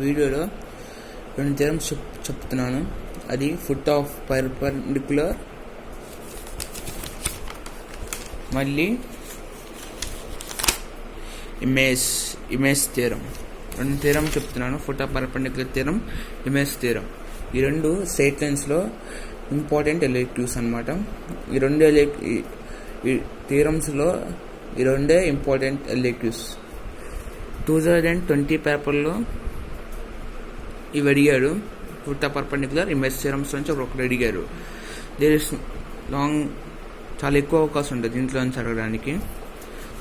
వీడియోలో రెండు థియరమ్స్ చెప్తున్నాను. అది ఫుట్ ఆఫ్ పర్పెండిక్యులర్, మళ్ళీ ఇమేజ్ థియరం. రెండు థియరం చెప్తున్నాను, foot of perpendicular theorem, image theorem. ఈ రెండు స్ట్రెయిట్ లైన్స్లో ఇంపార్టెంట్ ఎలెక్టివ్స్ అనమాట. ఈ రెండు థియరమ్స్లో ఈ రెండే ఇంపార్టెంట్ ఎలెక్టివ్స్. 2020 పేపర్లో ఇవి అడిగారు. Foot of perpendicular, image theorems నుంచి ఒకటి అడిగారు. దేర్ ఇస్ చాలా ఎక్కువ అవకాశం ఉంటుంది దీంట్లో నుంచి అడగడానికి.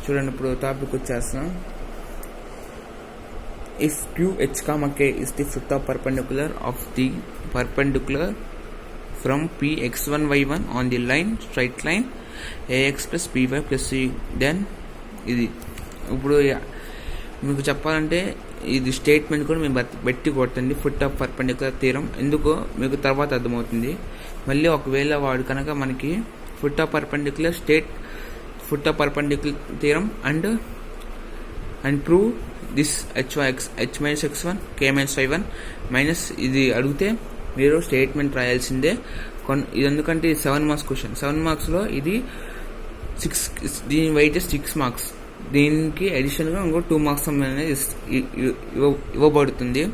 చూడండి, ఇప్పుడు టాపిక్ వచ్చేస్తాం. If QH, K is the foot of perpendicular of the perpendicular from Px1 y1 on the line straight line ax plus by plus c, then ఇది ఇప్పుడు మీకు చెప్పాలంటే ఇది స్టేట్మెంట్ కూడా మేము బట్టి కొట్టండి. ఫుట్ ఆఫ్ పర్పెండిక్యులర్ థియరం ఎందుకో మీకు తర్వాత అర్థమవుతుంది. మళ్ళీ ఒకవేళ వాడు కనుక మనకి foot of perpendicular theorem and prove this h minus x1 k minus y1 minus ఇది అడిగితే మీరు స్టేట్మెంట్ రాయాల్సిందే. ఇది ఎందుకంటే ఇది 7 మార్క్స్ క్వశ్చన్. 7 మార్క్స్లో ఇది 6, దీని వెయిటేజ్ 6 మార్క్స్. దీనికి అడిషనల్గా ఇంకో 2 మార్క్స్ అనేది ఇవ్వబడుతుంది.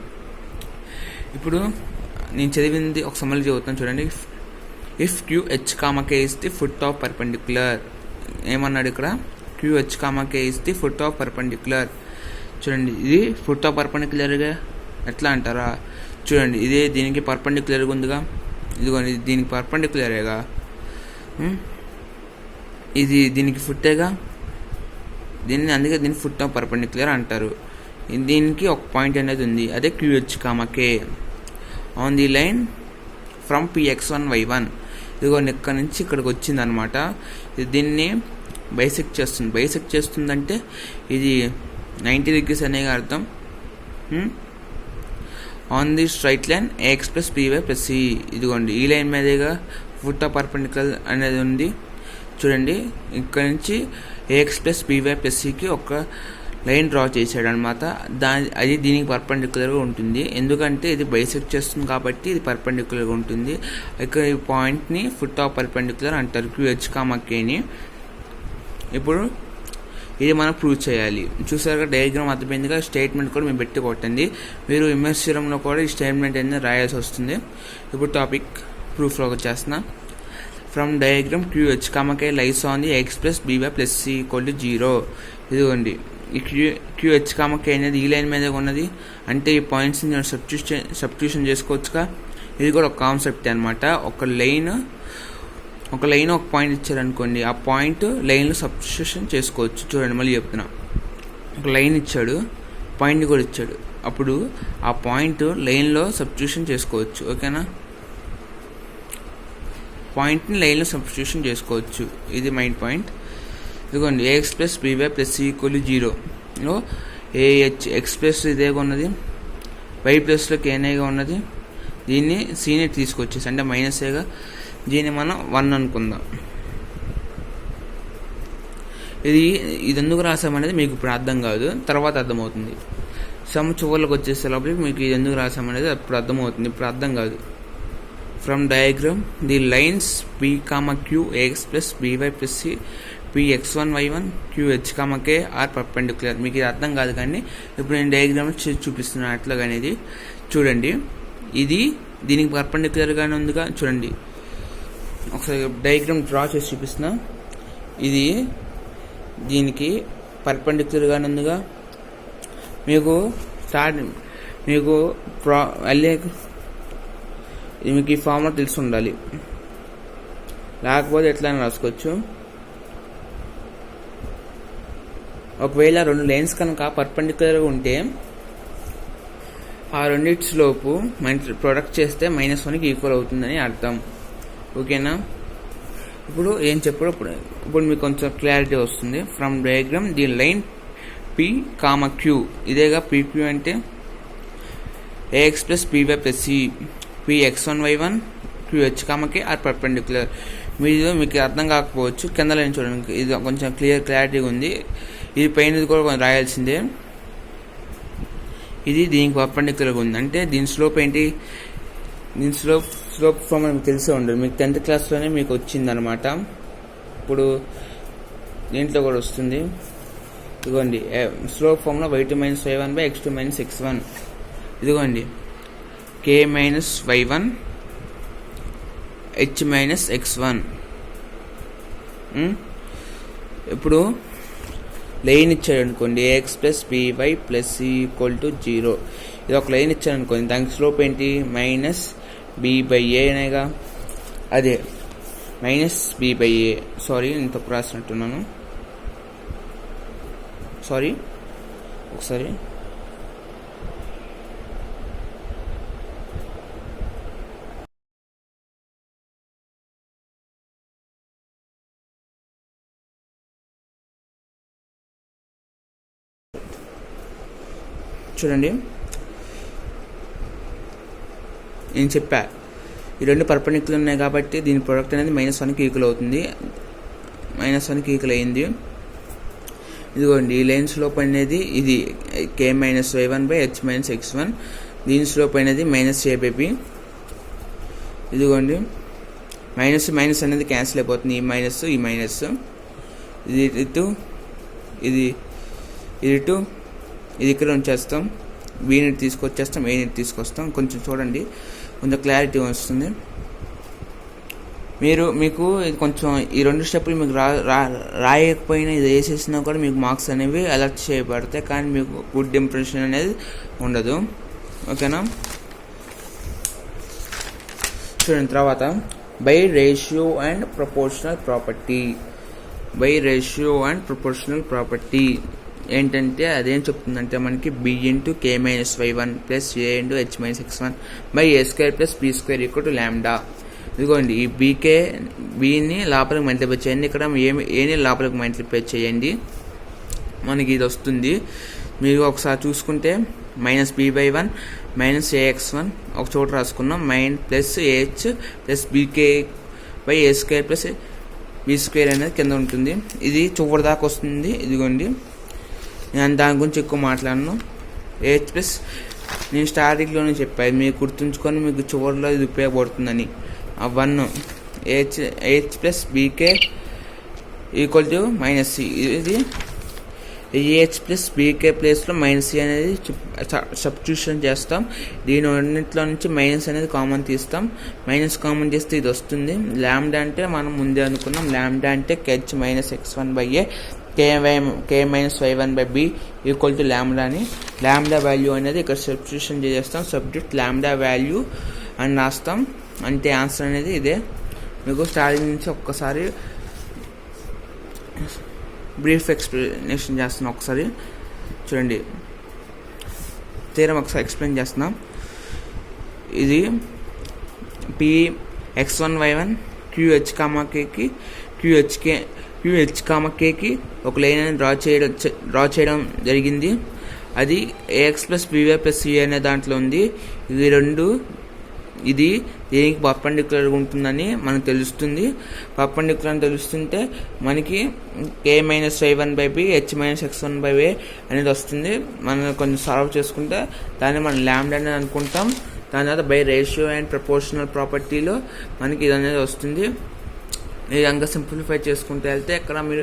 ఇప్పుడు నేను చదివింది ఒక సమ్మరీ చదువుతాను చూడండి. If QH, K is the foot of perpendicular, ఏమన్నాడు ఇక్కడ? QH, K is the foot of perpendicular. చూడండి, ఇది ఫుట్ ఆఫ్ పర్పెండిక్యులర్గా ఎట్లా అంటారా? చూడండి, ఇదే దీనికి పర్పెండిక్యులర్గా ఉందిగా, ఇదిగోండి ఇది దీనికి పర్పెండిక్యులరేగా, ఇది దీనికి ఫుట్టేగా, అందుకే దీన్ని ఫుట్ ఆఫ్ పర్పెండిక్యులర్ అంటారు. దీనికి ఒక పాయింట్ అనేది ఉంది, అదే QH, K on the line from Px1 y1. ఇదిగోండి ఇక్కడ నుంచి ఇక్కడికి వచ్చింది అనమాట. దీన్ని బైసెక్ట్ చేస్తుందంటే ఇది 90 degrees అనేగా అర్థం. On the straight line ax plus by plus c. ఇదిగోండి ఈ లైన్ మీదేగా ఫుట్ ఆఫ్ పర్పెండిక్యులర్ అనేది ఉంది. చూడండి, ఇక్కడ నుంచి ax plus by plus c కి ఒక లైన్ డ్రా చేశాడు అనమాట. అది దీనికి పర్పెండిక్యులర్గా ఉంటుంది. ఎందుకంటే ఇది బైసెక్ట్ చేస్తుంది కాబట్టి ఇది పర్పెండిక్యులర్గా ఉంటుంది. ఇక్కడ ఈ పాయింట్ని ఫుట్ ఆఫ్ పర్పెండిక్యులర్ అంటారు, QH, Kని. ఇప్పుడు ఇది మనం ప్రూవ్ చేయాలి. చూసారుగా, డయాగ్రామ్ అర్థమైందిగా. స్టేట్మెంట్ కూడా మేము పెట్టి కొట్టండి. మీరు ఇమేజ్ థియరంలో కూడా ఈ స్టేట్మెంట్ అనేది రాయాల్సి వస్తుంది. ఇప్పుడు టాపిక్ ప్రూఫ్లోకి వచ్చేస్తున్నా. From diagram QH, K lies on the x plus by plus c equal to 0. ఇదిగోండి ఈ QH, K అనేది ఈ లైన్ మీద ఉన్నది. అంటే ఈ పాయింట్స్ని నేను సబ్స్టిట్యూషన్ చేసుకోవచ్చుగా. ఇది కూడా ఒక కాన్సెప్ట్ అనమాట. ఒక లైన్ ఒక పాయింట్ ఇచ్చారనుకోండి, ఆ పాయింట్ లైన్లో సబ్స్టిట్యూషన్ చేసుకోవచ్చు. చూడండి, మళ్ళీ చెప్తున్నా. ఒక లైన్ ఇచ్చాడు, పాయింట్ కూడా ఇచ్చాడు. అప్పుడు ఆ పాయింట్ లైన్లో సబ్స్టిట్యూషన్ చేసుకోవచ్చు. ఓకేనా? పాయింట్ని లైన్లో సబ్స్టిట్యూషన్ చేసుకోవచ్చు. ఇది మైన్ పాయింట్. ఇదిగోండి ax plus by plus c equal to 0లో x ప్లస్ ఇదేగా ఉన్నది, y ప్లస్లో kనేగా ఉన్నది. దీన్ని cని తీసుకొచ్చేసి అంటే మైనస్ ఏగా, దీన్ని మనం 1 అనుకుందాం. ఇది ఎందుకు రాసామనేది మీకు ఇప్పుడు అర్థం కాదు, తర్వాత అర్థమవుతుంది. సమ్ చివరికి వచ్చేసే లోపలికి మీకు ఇది ఎందుకు రాసామనేది అప్పుడు అర్థమవుతుంది, ఇప్పుడు అర్థం కాదు. From diagram the lines P, Q, ax plus by plus c, Px1 y1, QH, K are perpendicular. మీకు ఇది అర్థం కాదు కానీ ఇప్పుడు నేను డయాగ్రామ్ చూపిస్తున్నాను అట్లాగానే. ఇది చూడండి, ఇది దీనికి పర్పెండిక్యులర్గానే ఉందిగా. చూడండి, ఒకసారి డయాగ్రామ్ డ్రా చేసి చూపిస్తున్నా. ఇది దీనికి పర్పెండిక్యులర్గానే ఉందిగా. మీకు మీకు ఈ ఫార్ములా తెలిసి ఉండాలి, లేకపోతే ఎట్లా రాసుకోవచ్చు. ఒకవేళ రెండు లైన్స్ కనుక పర్పెండిక్యులర్గా ఉంటే ఆ రెండిట్లోపు ప్రొడక్ట్ చేస్తే -1కి ఈక్వల్ అవుతుందని అర్థం. ఓకేనా? ఇప్పుడు ఏం చెప్పాడు ఇప్పుడు మీకు కొంచెం క్లారిటీ వస్తుంది. From diagram the line P, Q, ఇదేగా PQ అంటే ax plus by plus c, Px1 y1, QH, K are perpendicular. మీకు అర్థం కాకపోవచ్చు, కింద లైన్ చూడండి, ఇది కొంచెం క్లియరిటీగా ఉంది. ఇది పైన కూడా కొంచెం రాయాల్సిందే. ఇది దీనికి పర్పెండిక్యులర్గా ఉంది. అంటే దీని స్లోప్ ఏంటి, దీని స్లోప్ ఫామ్ మీకు తెలిసే ఉండదు, మీకు 10th క్లాస్లోనే మీకు వచ్చిందనమాట. ఇప్పుడు దీంట్లో కూడా వస్తుంది. ఇదిగోండి స్లోప్ ఫామ్లో y2 - y1 x2 - x1. ఇదిగోండి k - y1 h - x1. ఇప్పుడు లైన్ ఇచ్చాడు అనుకోండి, ax + by + c = 0. ఇది ఒక లైన్ ఇచ్చాడు అనుకోండి, దానికి స్లోప్ ఏంటి -b/a అనేగా. అదే -b/a. సారీ నేను తప్పు రాసినట్టున్నాను, సారీ. ఒకసారి చూడండి, నేను చెప్పా ఈ రెండు పర్పెండిక్యులర్ ఉన్నాయి కాబట్టి దీని ప్రోడక్ట్ అనేది -1కి ఈక్వల్ అవుతుంది. -1కి ఈక్వల్ అయింది. ఇదిగోండి ఈ లైన్ స్లోప్ అనేది ఇది k - y1 h - x1. దీని స్లోప్ అనేది -a/b. ఇదిగోండి మైనస్ అనేది క్యాన్సిల్ అయిపోతుంది, ఈ మైనస్ ఇది ఇటు ఇది ఇటు ఇది ఇక్కడ ఉంచేస్తాం, బి నీట్ తీసుకొచ్చేస్తాం, ఏ నీట్ తీసుకొస్తాం. కొంచెం చూడండి, కొంచెం క్లారిటీ వస్తుంది. మీకు ఇది కొంచెం ఈ 2 స్టెప్పులు మీకు రాయకపోయినా ఇది వేసేసినా కూడా మీకు మార్క్స్ అనేవి అలర్ట్ చేయబడతాయి, కానీ మీకు గుడ్ ఇంప్రెషన్ అనేది ఉండదు. ఓకేనా? చూడండి తర్వాత by ratio and proportional property. ఏంటంటే అదేం చెప్తుందంటే మనకి b × k - y1 + a × h - x1 /a² + b² = λ. ఇదిగోండి ఈ బిని లోపలికి మల్టిప్లై చేయండి, ఇక్కడ ఏని లోపలికి మల్టిప్లై చేయండి, మనకి ఇది వస్తుంది. మీరు ఒకసారి చూసుకుంటే -b/1 -ax1 ఒక చోట రాసుకున్నాం, +ah + bk/a² + b² అనేది కింద ఉంటుంది. ఇది చివరి దాకా వస్తుంది. ఇదిగోండి నేను దాని గురించి ఎక్కువ మాట్లాడను. నేను స్టార్టింగ్లోనే చెప్పాను, మీకు గుర్తుంచుకొని మీకు చివరిలో ఇది ఉపయోగపడుతుందని. 1 h + bk = -c. ఇది h + bk ప్లేస్లో -c అనేది సబ్స్టిట్యూషన్ చేస్తాం. దీని రెండింటిలో నుంచి మైనస్ అనేది కామన్ తీస్తాం, మైనస్ కామన్ చేస్తే ఇది వస్తుంది. లాంబ్డా అంటే మనం ముందే అనుకున్నాం, లాంబ్డా అంటే h - x1/a k - y1/b = lambda అని. లాంబ్డా వాల్యూ అనేది ఇక్కడ సబ్స్టిట్యూషన్ చేస్తాం, సబ్జెక్ట్ లాంబ్డా వాల్యూ అని రాస్తాం. అంటే ఆన్సర్ అనేది ఇదే. మీకు స్టార్టింగ్ నుంచి ఒక్కసారి బ్రీఫ్ ఎక్స్ప్లెనేషన్ చేస్తున్నాం. ఒకసారి చూడండి, థీరం ఒకసారి ఎక్స్ప్లెయిన్ చేస్తున్నాం. ఇది p x1 y1 qh, kకి ఒక లైన్ అని డ్రా చేయడం జరిగింది. అది ax + by + c అనే దాంట్లో ఉంది. ఇది దేనికి పర్పెండిక్యులర్గా ఉంటుందని మనకు తెలుస్తుంది. పర్పెండిక్యులర్ అని తెలుస్తుంటే మనకి k - y1/b h - x1/a అనేది వస్తుంది. మనం కొంచెం సాల్వ్ చేసుకుంటే దాన్ని మనం లాంబ్డా అనేది అనుకుంటాం. దాని తర్వాత బై రేషియో అండ్ ప్రపోర్షనల్ ప్రాపర్టీలో మనకి ఇది అనేది వస్తుంది. ఈ విధంగా సింప్లిఫై చేసుకుంటూ వెళ్తే ఇక్కడ మీరు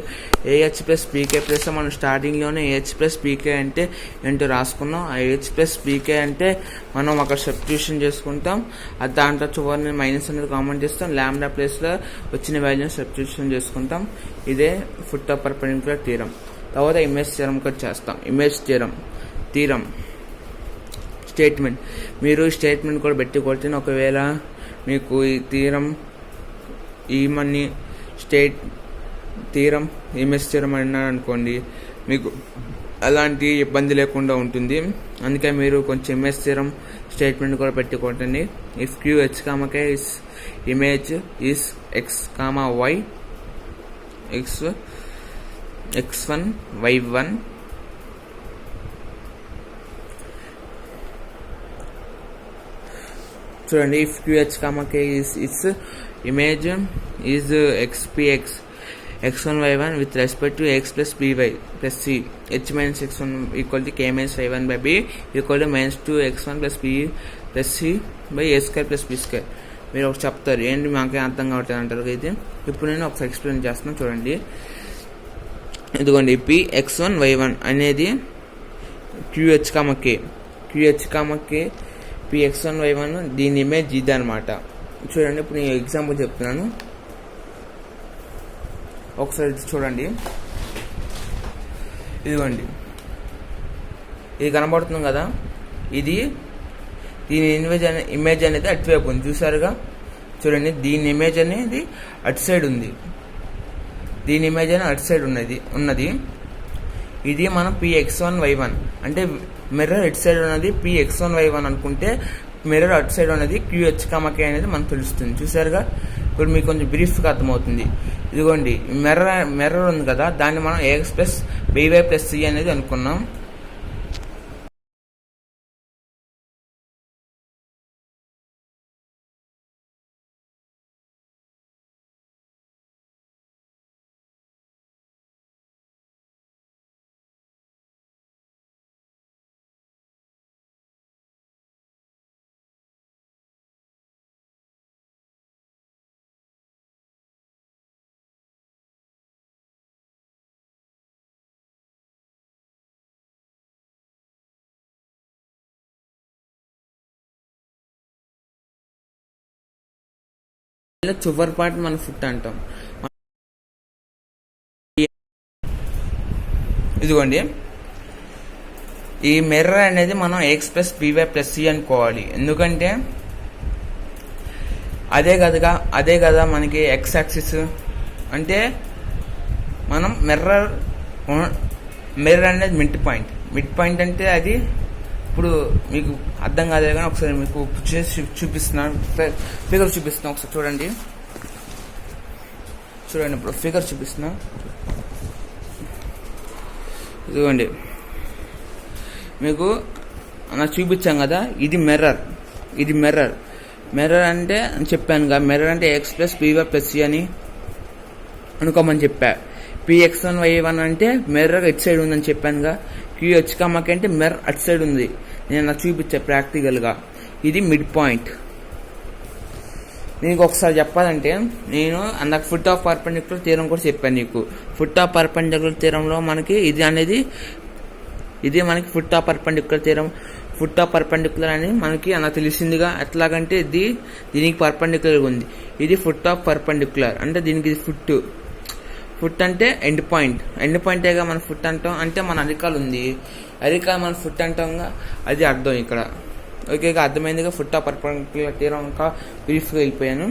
AH + BK ప్లస్ మనం స్టార్టింగ్లోనే AH + BK అంటే ఏంటో రాసుకున్నాం. ఆ AH + BK అంటే మనం అక్కడ సబ్స్టిట్యూషన్ చేసుకుంటాం. అది దాంట్లో చివరిని మైనస్ అనేది కామన్ చేస్తాం, లాంబ్డా ప్లేస్లో వచ్చిన వాల్యూని సబ్స్టిట్యూషన్ చేసుకుంటాం. ఇదే ఫుట్ ఆఫ్ పర్పెండిక్యులర్ థీరం. తర్వాత ఇమేజ్ థీరం కూడా చేస్తాం. ఇమేజ్ థీరం స్టేట్మెంట్, మీరు స్టేట్మెంట్ కూడా పెట్టి కొడితే ఒకవేళ మీకు ఈ థీరం ఈమని స్టేట్ థీరం ఇమేజ్ థీరం అన్నారు అనుకోండి, మీకు అలాంటి ఇబ్బంది లేకుండా ఉంటుంది. అందుకే మీరు కొంచెం ఇమేజ్ థీరం స్టేట్మెంట్ కూడా పెట్టుకోండి. If QH, K is image is x, y x1 y1 చూడండి. If QH, K is it's image is xpx, x1 y1 with respect to ax plus by plus c h minus x1 equal to k minus y1 by b equal to minus 2x1 plus b plus c by a square plus b square. మీరు ఒకటి చెప్తారు ఏంటి మాకే అర్థం కావట్లేదు అంటారు. అయితే ఇప్పుడు నేను ఒకసారి ఎక్స్ప్లెయిన్ చేస్తున్నాను చూడండి. ఇదిగోండి px1 y1 అనేది qh, k px1 y1 దీని ఇమేజ్ ఇది అనమాట. చూడండి ఇప్పుడు నేను ఎగ్జాంపుల్ చెప్తున్నాను, ఒకసారి చూడండి. ఇదిగోండి ఇది కనబడుతుంది కదా, దీని ఇమేజ్ అనేది అటువైపు ఉంది చూసారుగా. చూడండి దీని ఇమేజ్ అనేది అటు సైడ్ ఉంది, దీని ఇమేజ్ అనేది అటు సైడ్ ఉన్నది. ఇది మనం px1 y1 అంటే మిర్రర్ ఇటు సైడ్ ఉన్నది px1 y1 అనుకుంటే మిర్రర్ అటు సైడ్ ఉన్నది qh, k అనేది మనకు తెలుస్తుంది చూసారుగా. ఇప్పుడు మీకు కొంచెం బ్రీఫ్గా అర్థమవుతుంది. ఇదిగోండి మిర్రర్ ఉంది కదా, దాన్ని మనం ax plus by plus c అనేది అనుకున్నాం. చివరి పార్ట్ మన ఫుట్ అంటాం. ఇదిగోండి ఈ మిర్రర్ అనేది మనం x plus b y plus c అనుకోవాలి. ఎందుకంటే అదే కదా మనకి ఎక్స్ యాక్సిస్. అంటే మనం మిర్రర్ అనేది మిడ్ పాయింట్ అంటే అది ఇప్పుడు మీకు అర్థం కాదు కానీ ఒకసారి మీకు చూపిస్తున్నాను, ఫిగర్ చూపిస్తున్నా. ఒకసారి చూడండి ఇప్పుడు ఫిగర్ చూపిస్తున్నా. ఇదిగోండి మీకు నాకు చూపించాం కదా, ఇది మిర్రర్ అంటే చెప్పాను కదా, మిర్రర్ అంటే x plus b y plus c అని అనుకోమని చెప్పా. px1 y1 అంటే మిర్రర్ ఇటు సైడ్ ఉందని చెప్పానుగా. qh, k అంటే మిర్రర్ అటు సైడ్ ఉంది, నేను నాకు చూపించా ప్రాక్టికల్గా. ఇది మిడ్ పాయింట్. నీకు ఒకసారి చెప్పాలంటే నేను అందాక ఫుట్ ఆఫ్ పర్పెండిక్యులర్ థీరం కూడా చెప్పాను నీకు. ఫుట్ ఆఫ్ పర్పెండిక్యులర్ థీరంలో మనకి ఇది మనకి foot of perpendicular theorem. Foot of perpendicular అని మనకి అలా తెలిసిందిగా. ఎట్లాగంటే దీనికి పర్పెండిక్యులర్ ఉంది, ఇది ఫుట్ ఆఫ్ పర్పెండిక్యులర్ అంటే దీనికి ఇది ఫుట్ అంటే ఎండ్ పాయింటేగా మన ఫుట్ అంటాం. అంటే మన అరికాలు ఉంది, అరికాలు మన ఫుట్ అంటాంగా, అది అర్థం ఇక్కడ. ఓకేగా అర్థమైందిగా. ఫుట్ ఆఫ్ పర్పెండిక్యులర్ థీరం ఇంకా బ్రీఫ్గా వెళ్ళిపోయాను.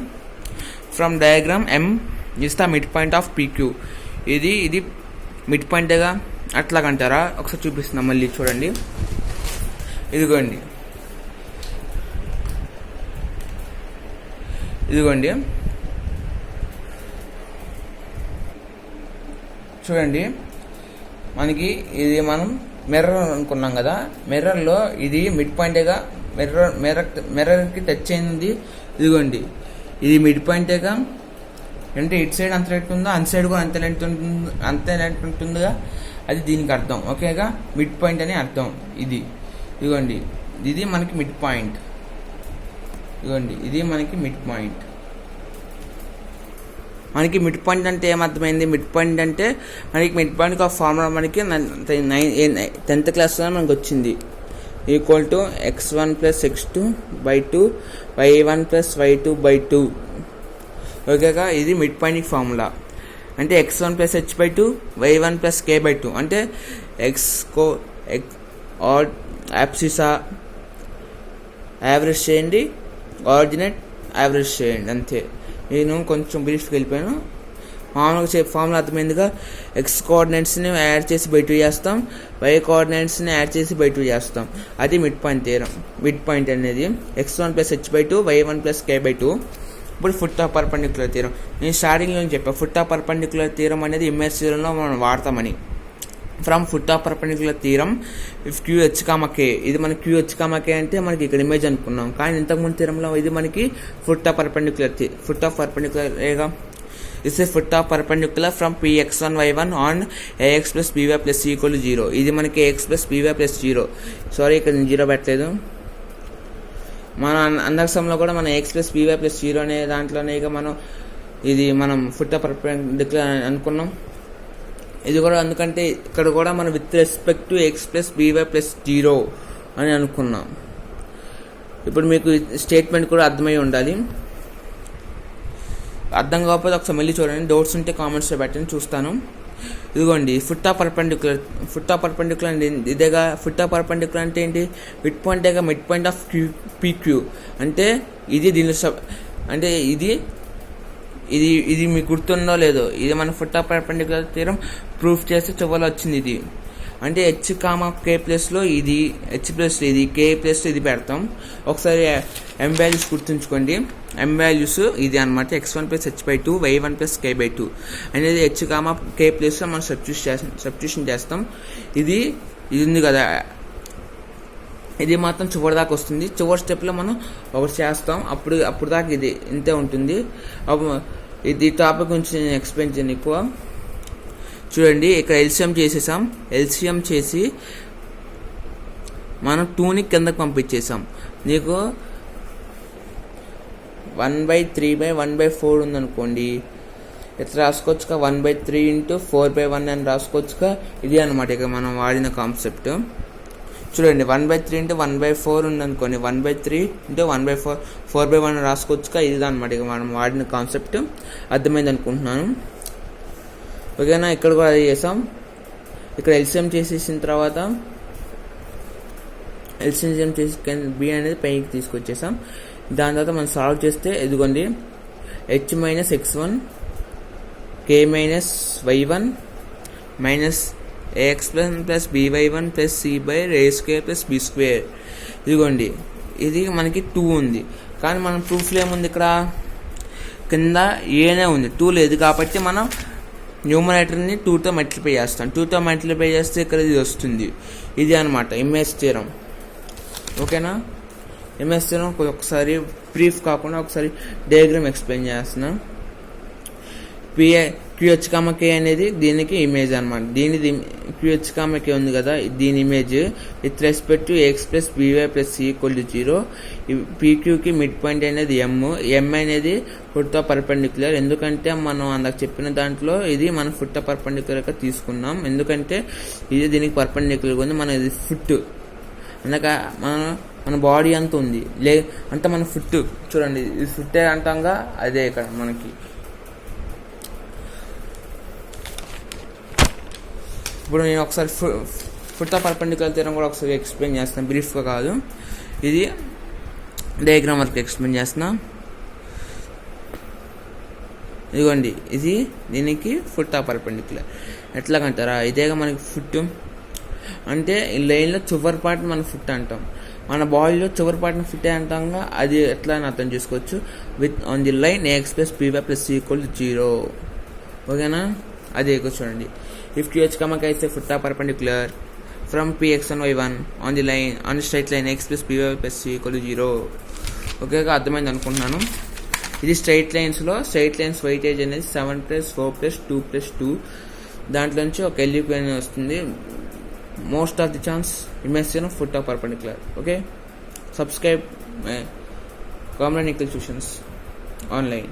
From diagram M is the mid point of PQ. ఇది మిడ్ పాయింటేగా అట్లాగంటారా? ఒకసారి చూపిస్తున్నాం మళ్ళీ చూడండి. ఇదిగోండి చూడండి మనకి ఇది మనం మిర్రర్ అనుకున్నాం కదా, మిర్రర్లో ఇది మిడ్ పాయింటేగా. మిర్రర్కి టచ్ అయింది. ఇదిగోండి ఇది మిడ్ పాయింటేగా. అంటే ఇటు సైడ్ అంత లెంత్ ఉందో అంత సైడ్ కూడా అంతే లెంత్ ఉంటుందిగా, అది దీనికి అర్థం. ఓకేగా మిడ్ పాయింట్ అని అర్థం. ఇదిగోండి ఇది మనకి మిడ్ పాయింట్. ఇది మనకి మిడ్ పాయింట్. మనకి మిడ్ పాయింట్ అంటే ఏమర్థమైంది? మిడ్ పాయింట్ అంటే మనకి మిడ్ పాయింట్ ఆఫ్ ఫార్ములా మనకి 10th క్లాస్లో మనకు వచ్చింది. Equal to x1 plus x2 by 2 y1 plus y2 by 2. ఓకేగా ఇది మిడ్ పాయింట్ ఫార్ములా. అంటే x1 plus h by 2 y1 plus k by 2. అంటే యాప్సిసా యావరేజ్ చేయండి, ఆర్డినేట్ యావరేజ్ చేయండి, అంతే. నేను కొంచెం బ్రీఫ్కి వెళ్ళిపోయాను. మామూలుగా ఫార్ములా అర్థమైందిగా. ఎక్స్ కోఆర్డినేట్స్ని యాడ్ చేసి బై 2 చేస్తాం, వై కోఆర్డినేట్స్ని యాడ్ చేసి బై 2 చేస్తాం. అది mid point theorem. Mid point అనేది x1 plus h by 2 y1 plus k by 2. ఇప్పుడు ఫుట్ ఆఫ్ పర్పెండిక్యులర్ థీరం నేను స్టార్టింగ్లో చెప్పాను. ఫుట్ ఆఫ్ పర్పెండిక్యులర్ థీరం అనేది ఇమేజ్ థీరంలో మనం వాడతామని. From foot of perpendicular theorem if QH, K, ఇది మనకి QH, K అంటే మనకి ఇక్కడ ఇమేజ్ అనుకున్నాం. కానీ ఇంతకుముందు థీరంలో ఇది మనకి ఫుట్ ఆఫ్ పర్పెండిక్యులర్ ఏగా. This is foot of perpendicular from px1y1 on ax plus by plus c equal 0. ఇది మనకి ax plus by plus 0. Sorry, ఇక్కడ నేను 0 పెట్టలేదు. మన అందరిసంలో కూడా మన x ప్లస్ by ప్లస్ 0 అనే దాంట్లోనే ఇక మనం ఫుట్ ఆఫ్ పర్పెండిక్యులర్ అనుకున్నాం. ఇది కూడా ఎందుకంటే ఇక్కడ కూడా మనం with respect to X plus by plus 0 అని అనుకున్నాం. ఇప్పుడు మీకు స్టేట్మెంట్ కూడా అర్థమై ఉండాలి. అర్థం కాకపోతే ఒకసారి మళ్ళీ చూడండి. డౌట్స్ ఉంటే కామెంట్స్లో పెట్టండి, చూస్తాను. ఇదిగోండి ఫుట్ ఆఫ్ పర్పెండిక్యులర్ అంటే ఇదేగా. ఫుట్ ఆఫ్ పర్పెండిక్యులర్ అంటే ఏంటి? మిడ్ పాయింటేగా, మిడ్ పాయింట్ ఆఫ్ PQ అంటే ఇది. దీని అంటే ఇది మీకు గుర్తుందో లేదో, ఇది మన foot of perpendicular theorem proof చేస్తే చివరిలో వచ్చింది ఇది. అంటే h, k ప్లస్లో ఇది, h ప్లస్లో ఇది, k ప్లస్లో ఇది పెడతాం. ఒకసారి m వాల్యూస్ గుర్తుంచుకోండి. m వాల్యూస్ ఇది అనమాట. x1 plus h/2, y1 plus k/2 అనేది h, k ప్లస్లో మనం సబ్స్టిట్యూషన్ చేస్తాం. ఇది ఉంది కదా, ఇది మాత్రం చివరి దాకా వస్తుంది. చివరి స్టెప్లో మనం ఒకటి చేస్తాం. అప్పుడు దాకా ఇది ఇంతే ఉంటుంది. ఇది టాపిక్ గురించి నేను ఎక్స్ప్లెయిన్ చేయను ఎక్కువ. చూడండి, ఇక్కడ ఎల్సిఎం చేసేసాం. ఎల్సిఎం చేసి మనం 2ని కిందకి పంపించేసాం. నీకు 1/3/1/4 ఉందనుకోండి, ఇట్లా రాసుకోవచ్చుగా. 1/3 × 4/1 అని రాసుకోవచ్చుగా. ఇది అనమాట ఇక మనం వాడిన కాన్సెప్ట్. చూడండి, 1/3 × 1/4 ఉందనుకోండి, 1/3 × 1/4 4/1 రాసుకోవచ్చుగా. ఇది అనమాట ఇక మనం వాడిన కాన్సెప్ట్. అర్థమైంది అనుకుంటున్నాను. ఓకేనా? ఇక్కడ కూడా అది చేసాం. ఇక్కడ ఎల్సిఎం చేసేసిన తర్వాత ఎల్సిఎం చేసి బి అనేది పైకి తీసుకొచ్చేసాం. దాని తర్వాత మనం సాల్వ్ చేస్తే ఇదిగోండి, h minus x1 k minus y1 minus ax plus by1 plus c/a² plus b². ఇదిగోండి, ఇది మనకి 2 ఉంది. కానీ మన ప్రూఫ్లో ఏముంది? ఇక్కడ కింద ఏనే ఉంది, 2 లేదు. కాబట్టి మనం న్యూమరేటర్ని 2తో మల్టిప్లై చేస్తాం. 2తో మల్టిప్లై చేస్తే ఇక్కడ ఇది వస్తుంది. ఇది అనమాట ఇమేజ్ థియరం. ఓకేనా? ఇమేజ్ థియరం ఒకసారి బ్రీఫ్ కాకుండా ఒకసారి డయాగ్రామ్ ఎక్స్ప్లెయిన్ చేస్తున్నాం. QH, K అనేది దీనికి ఇమేజ్ అనమాట. దీనిది QH, K ఉంది కదా, దీని image with respect to x plus by plus c equal 0. PQకి మిడ్ పాయింట్ అనేది m అనేది ఫుట్ ఆఫ్ పర్పెండిక్యులర్. ఎందుకంటే మనం అందుకు చెప్పిన దాంట్లో ఇది మన ఫుట్ ఆఫ్ పర్పెండిక్యులర్గా తీసుకున్నాం. ఎందుకంటే ఇది దీనికి పర్పెండిక్యులర్ ఉంది. మన ఇది ఫుట్ అనగా మన బాడీ అంత ఉంది అంటే మన ఫుట్. చూడండి, ఇది ఫుట్టే అంటాంగా, అదే ఇక్కడ మనకి. ఇప్పుడు నేను ఒకసారి ఫుట్ ఆఫ్ పర్పెండిక్యులర్ థియరం కూడా ఒకసారి ఎక్స్ప్లెయిన్ చేస్తాను, బ్రీఫ్గా కాదు. ఇది డయాగ్రామ్ వరకు ఎక్స్ప్లెయిన్ చేస్తున్నా. ఇదిగోండి, ఇది దీనికి ఫుట్ ఆఫ్ పర్పెండిక్యులర్. ఎట్లాగంటారా? ఇదేగా మనకి ఫుట్ అంటే ఈ లైన్లో చివరి పార్ట్ని మనం ఫుట్ అంటాం. మన బాడీలో చివరి పార్ట్ని ఫుట్ అంటాంగా. అది ఎట్లా అని అర్థం చేసుకోవచ్చు. With on the line ax plus by plus c equal 0. ఓకేనా? అదే చూడండి. If QH, K is a foot of perpendicular from px1y1 on the line on the straight line x plus by plus c equal to 0. Okay, అర్థమైంది అనుకుంటున్నాను. ఇది straight lines weightage అనేది 7 + 4 + 2 + 2. దాంట్లో నుంచి ఒక ఎల్యూక్వేన్ వస్తుంది. Most of the chance image foot of perpendicular. Okay, subscribe common equal tuitions online.